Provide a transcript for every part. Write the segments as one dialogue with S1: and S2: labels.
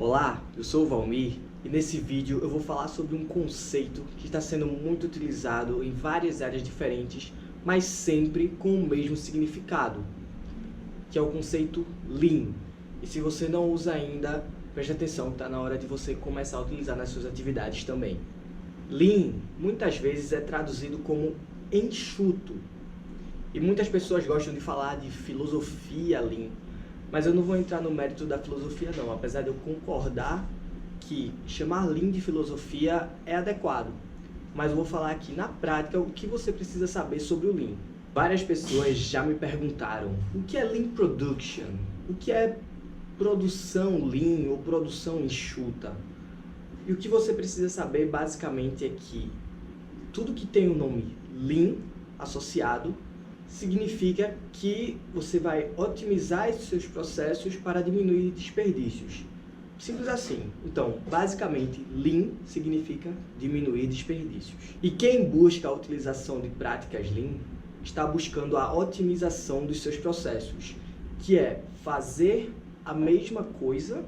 S1: Olá, eu sou o Valmir e nesse vídeo eu vou falar sobre um conceito que está sendo muito utilizado em várias áreas diferentes, mas sempre com o mesmo significado, que é o conceito Lean. E se você não usa ainda, preste atenção que está na hora de você começar a utilizar nas suas atividades também. Lean muitas vezes é traduzido como enxuto. E muitas pessoas gostam de falar de filosofia Lean, mas eu não vou entrar no mérito da filosofia não, apesar de eu concordar que chamar Lean de filosofia é adequado. Mas eu vou falar aqui na prática o que você precisa saber sobre o Lean. Várias pessoas já me perguntaram o que é Lean Production, o que é produção Lean ou produção enxuta. E o que você precisa saber basicamente é que tudo que tem o nome Lean associado significa que você vai otimizar esses seus processos para diminuir desperdícios. Simples assim. Então, basicamente, Lean significa diminuir desperdícios. E quem busca a utilização de práticas Lean está buscando a otimização dos seus processos, que é fazer a mesma coisa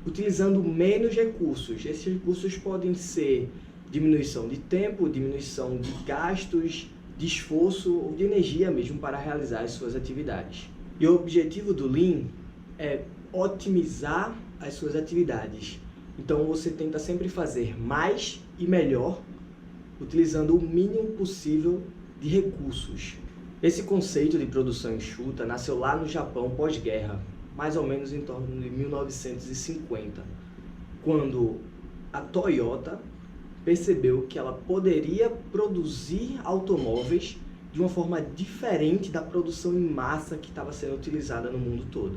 S1: utilizando menos recursos. Esses recursos podem ser diminuição de tempo, diminuição de gastos, de esforço ou de energia mesmo para realizar as suas atividades. E o objetivo do Lean é otimizar as suas atividades. Então você tenta sempre fazer mais e melhor, utilizando o mínimo possível de recursos. Esse conceito de produção enxuta nasceu lá no Japão pós-guerra, mais ou menos em torno de 1950, quando a Toyota percebeu que ela poderia produzir automóveis de uma forma diferente da produção em massa que estava sendo utilizada no mundo todo.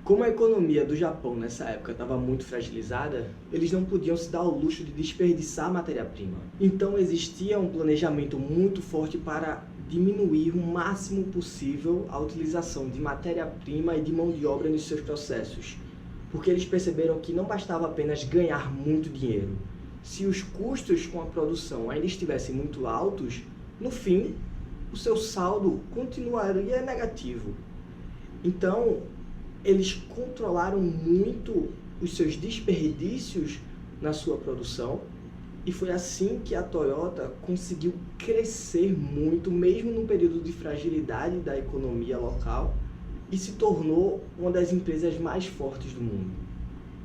S1: Como a economia do Japão nessa época estava muito fragilizada, eles não podiam se dar ao luxo de desperdiçar matéria-prima. Então existia um planejamento muito forte para diminuir o máximo possível a utilização de matéria-prima e de mão de obra nos seus processos, porque eles perceberam que não bastava apenas ganhar muito dinheiro. Se os custos com a produção ainda estivessem muito altos, no fim, o seu saldo continuaria negativo. Então, eles controlaram muito os seus desperdícios na sua produção e foi assim que a Toyota conseguiu crescer muito, mesmo num período de fragilidade da economia local, e se tornou uma das empresas mais fortes do mundo.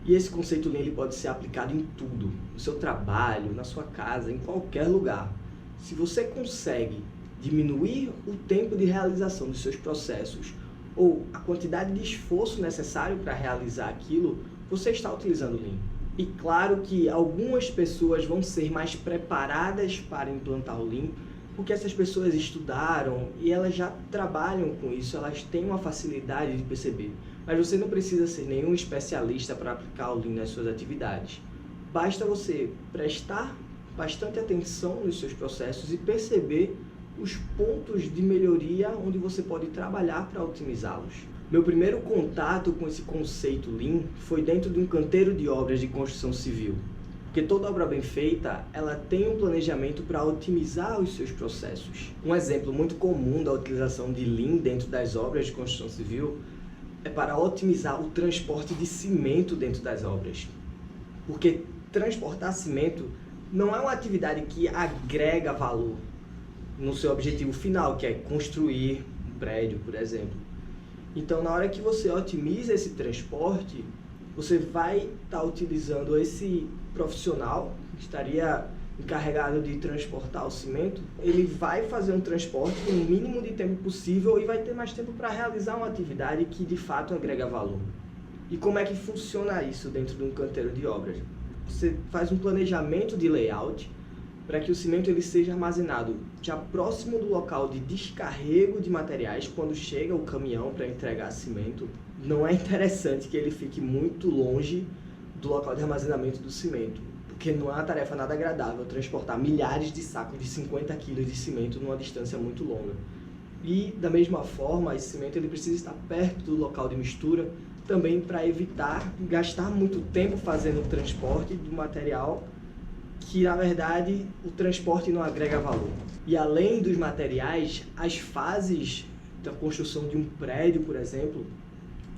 S1: E esse conceito Lean ele pode ser aplicado em tudo, no seu trabalho, na sua casa, em qualquer lugar. Se você consegue diminuir o tempo de realização dos seus processos ou a quantidade de esforço necessário para realizar aquilo, você está utilizando o Lean. E claro que algumas pessoas vão ser mais preparadas para implantar o Lean, porque essas pessoas estudaram e elas já trabalham com isso, elas têm uma facilidade de perceber. Mas você não precisa ser nenhum especialista para aplicar o Lean nas suas atividades. Basta você prestar bastante atenção nos seus processos e perceber os pontos de melhoria onde você pode trabalhar para otimizá-los. Meu primeiro contato com esse conceito Lean foi dentro de um canteiro de obras de construção civil. Porque toda obra bem feita, ela tem um planejamento para otimizar os seus processos. Um exemplo muito comum da utilização de Lean dentro das obras de construção civil é para otimizar o transporte de cimento dentro das obras. Porque transportar cimento não é uma atividade que agrega valor no seu objetivo final, que é construir um prédio, por exemplo. Então, na hora que você otimiza esse transporte, você vai estar utilizando esse profissional que estaria encarregado de transportar o cimento, ele vai fazer um transporte com o mínimo de tempo possível e vai ter mais tempo para realizar uma atividade que de fato agrega valor. E como é que funciona isso dentro de um canteiro de obras? Você faz um planejamento de layout para que o cimento ele seja armazenado já próximo do local de descarrego de materiais quando chega o caminhão para entregar cimento. Não é interessante que ele fique muito longe do local de armazenamento do cimento, porque não é uma tarefa nada agradável transportar milhares de sacos de 50 kg de cimento numa distância muito longa. E, da mesma forma, esse cimento ele precisa estar perto do local de mistura, também para evitar gastar muito tempo fazendo o transporte do material, que, na verdade, o transporte não agrega valor. E, além dos materiais, as fases da construção de um prédio, por exemplo,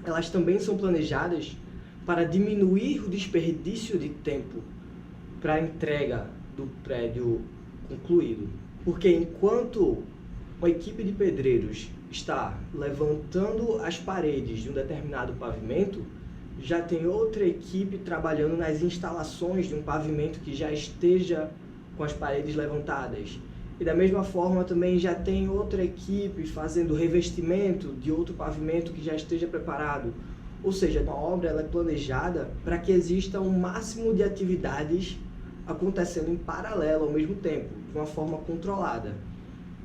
S1: elas também são planejadas para diminuir o desperdício de tempo para a entrega do prédio concluído. Porque enquanto uma equipe de pedreiros está levantando as paredes de um determinado pavimento, já tem outra equipe trabalhando nas instalações de um pavimento que já esteja com as paredes levantadas. E da mesma forma também já tem outra equipe fazendo revestimento de outro pavimento que já esteja preparado. Ou seja, uma obra ela é planejada para que exista um máximo de atividades acontecendo em paralelo ao mesmo tempo, de uma forma controlada.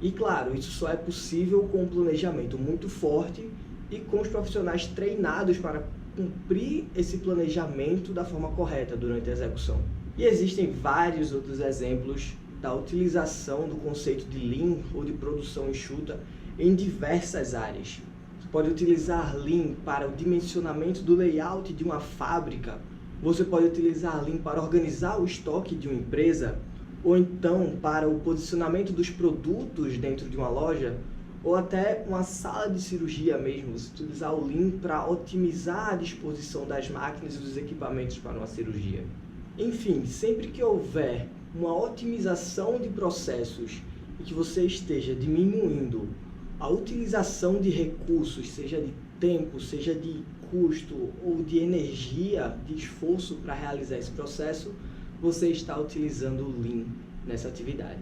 S1: E claro, isso só é possível com um planejamento muito forte e com os profissionais treinados para cumprir esse planejamento da forma correta durante a execução. E existem vários outros exemplos da utilização do conceito de Lean ou de produção enxuta em diversas áreas. Você pode utilizar Lean para o dimensionamento do layout de uma fábrica, você pode utilizar Lean para organizar o estoque de uma empresa, ou então para o posicionamento dos produtos dentro de uma loja, ou até uma sala de cirurgia mesmo, você utilizar o Lean para otimizar a disposição das máquinas e dos equipamentos para uma cirurgia. Enfim, sempre que houver uma otimização de processos e que você esteja diminuindo a utilização de recursos, seja de tempo, seja de custo ou de energia, de esforço para realizar esse processo, você está utilizando o Lean nessa atividade.